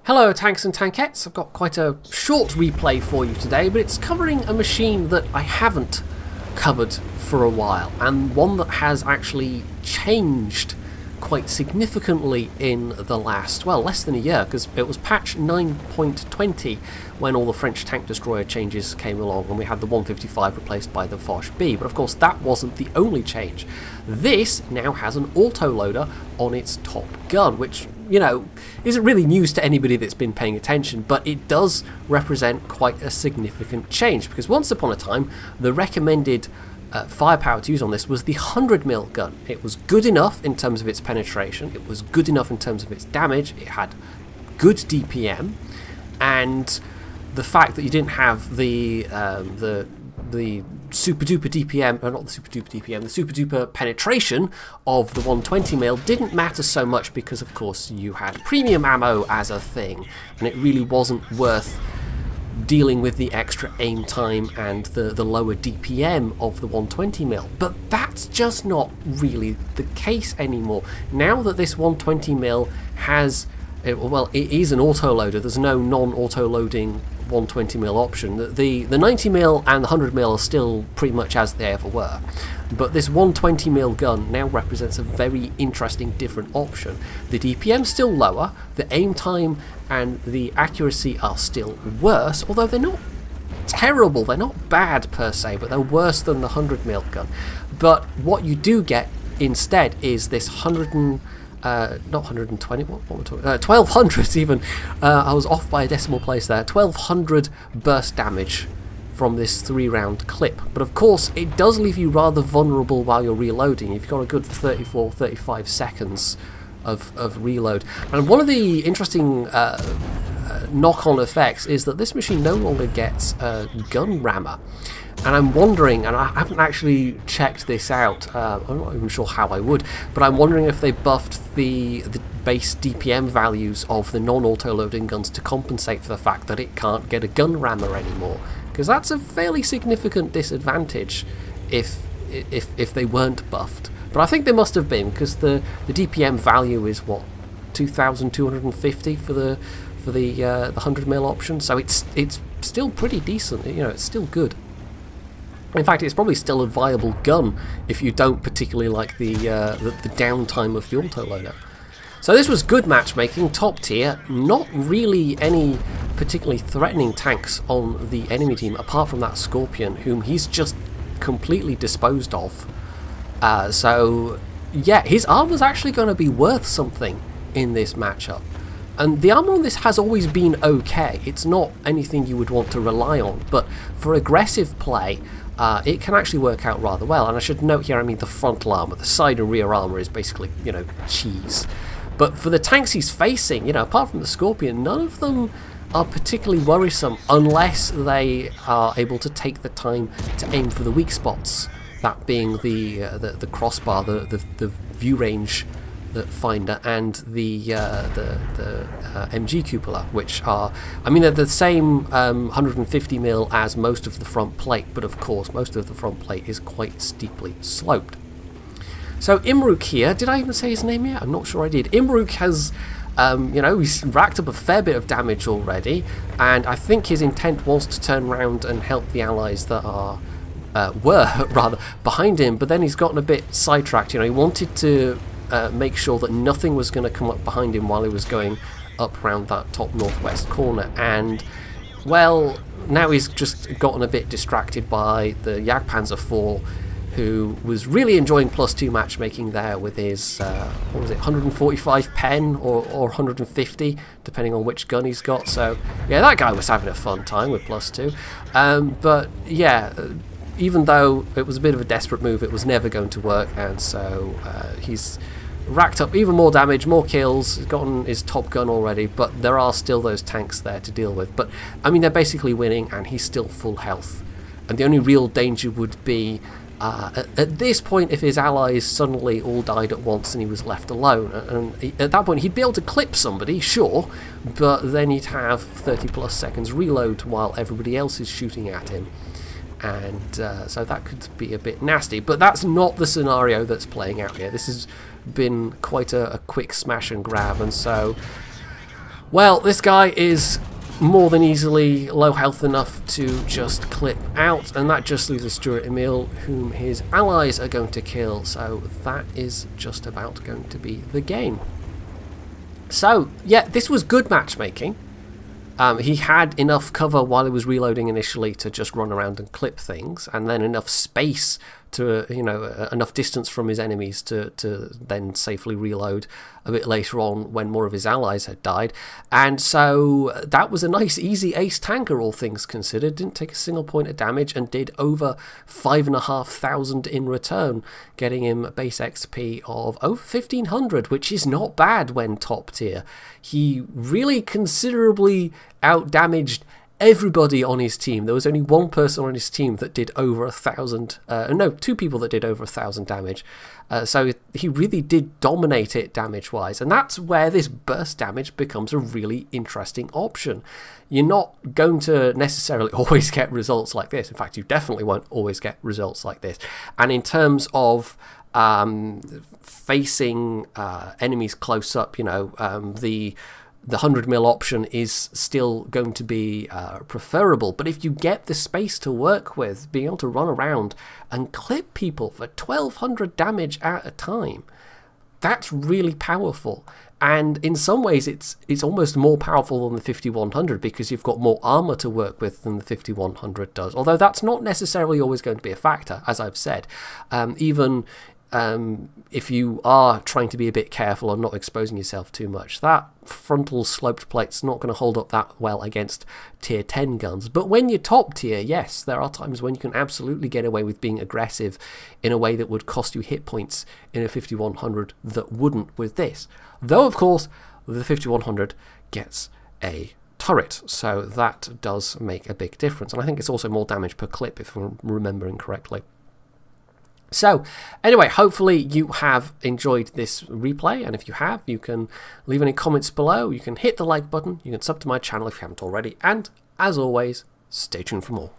Hello tanks and tankettes, I've got quite a short replay for you today, but it's covering a machine that I haven't covered for a while, and one that has actually changed quite significantly in the last, well, less than a year, because it was patch 9.20 when all the French tank destroyer changes came along and we had the 155 replaced by the Foch B, but of course that wasn't the only change. This now has an autoloader on its top gun, which, you know, isn't really news to anybody that's been paying attention, but it does represent quite a significant change, because once upon a time the recommended firepower to use on this was the 100mm gun. It was good enough in terms of its penetration, it was good enough in terms of its damage, it had good DPM, and the fact that you didn't have the super duper DPM, or not the super duper DPM, the super duper penetration of the 120mm didn't matter so much, because of course you had premium ammo as a thing, and it really wasn't worth dealing with the extra aim time and the lower DPM of the 120mm. But that's just not really the case anymore. Now that this 120mm has, well, it is an autoloader, there's no non-auto-loading 120mm option. The 90mm and the 100mm are still pretty much as they ever were, but this 120mm gun now represents a very interesting different option. The DPM's still lower, the aim time and the accuracy are still worse, although they're not terrible, they're not bad per se, but they're worse than the 100mm gun. But what you do get instead is this not 120, what am I talking 1200 even, I was off by a decimal place there, 1200 burst damage from this 3-round clip. But of course it does leave you rather vulnerable while you're reloading. You've got a good 34-35 seconds of reload. And one of the interesting knock-on effects is that this machine no longer gets a gun rammer. And I'm wondering, and I haven't actually checked this out, I'm not even sure how I would, but I'm wondering if they buffed the base DPM values of the non-auto-loading guns to compensate for the fact that it can't get a gun rammer anymore. Because that's a fairly significant disadvantage if they weren't buffed. But I think they must have been, because the DPM value is what, 2,250 for the 100mm option, so it's still pretty decent. You know, it's still good. In fact, it's probably still a viable gun if you don't particularly like the downtime of the autoloader. So this was good matchmaking, top tier, not really any particularly threatening tanks on the enemy team apart from that Scorpion, whom he's just completely disposed of. So yeah, his armor's actually going to be worth something in this matchup. And the armor on this has always been okay, it's not anything you would want to rely on, but for aggressive play, it can actually work out rather well. And I should note here, I mean the frontal armor, the side and rear armor is basically, you know, cheese. But for the tanks he's facing, you know, apart from the Scorpion, none of them are particularly worrisome unless they are able to take the time to aim for the weak spots. That being the crossbar, the view range finder, and the MG cupola, which are, I mean, they're the same 150mm as most of the front plate, but of course most of the front plate is quite steeply sloped. So Imruk here, did I even say his name yet? I'm not sure I did. Imruk has, you know, he's racked up a fair bit of damage already, and I think his intent was to turn around and help the allies that are were rather behind him, but then he's gotten a bit sidetracked. You know, he wanted to make sure that nothing was going to come up behind him while he was going up around that top northwest corner, and well, now he's just gotten a bit distracted by the Jagdpanzer IV, who was really enjoying +2 matchmaking there with his what was it, 145 pen or 150 depending on which gun he's got. So yeah, that guy was having a fun time with +2, but yeah, even though it was a bit of a desperate move, it was never going to work, and so he's racked up even more damage, more kills, he's gotten his top gun already, but there are still those tanks there to deal with. But I mean, they're basically winning and he's still full health, and the only real danger would be at this point if his allies suddenly all died at once and he was left alone, and at that point he'd be able to clip somebody, sure, but then he'd have 30+ seconds reload while everybody else is shooting at him. And so that could be a bit nasty, but that's not the scenario that's playing out here. This has been quite a quick smash and grab, and so Well, this guy is more than easily low health enough to just clip out, and that just leaves a Stuart Emil whom his allies are going to kill, so that is just about going to be the game. So yeah, this was good matchmaking. He had enough cover while he was reloading initially to just run around and clip things, and then enough space to, you know, enough distance from his enemies to then safely reload a bit later on when more of his allies had died. And so that was a nice easy ace tanker, all things considered. Didn't take a single point of damage and did over 5,500 in return, getting him base XP of over 1,500, which is not bad when top tier. He really considerably outdamaged everybody on his team. There was only one person on his team that did over 1,000, no, 2 people that did over 1,000 damage. So he really did dominate it damage-wise, and that's where this burst damage becomes a really interesting option. You're not going to necessarily always get results like this. In fact, you definitely won't always get results like this. And in terms of facing enemies close up, you know, the 100mm option is still going to be preferable, but if you get the space to work with, being able to run around and clip people for 1,200 damage at a time, that's really powerful. And in some ways it's almost more powerful than the 5,100 because you've got more armor to work with than the 5,100 does, although that's not necessarily always going to be a factor, as I've said. Even if you are trying to be a bit careful and not exposing yourself too much, that frontal sloped plate's not going to hold up that well against tier 10 guns. But when you're top tier, yes, there are times when you can absolutely get away with being aggressive in a way that would cost you hit points in a 5,100 that wouldn't with this. Though, of course, the 5,100 gets a turret, so that does make a big difference. And I think it's also more damage per clip, if I'm remembering correctly. So, anyway, hopefully you have enjoyed this replay, and if you have, you can leave any comments below, you can hit the like button, you can sub to my channel if you haven't already, and, as always, stay tuned for more.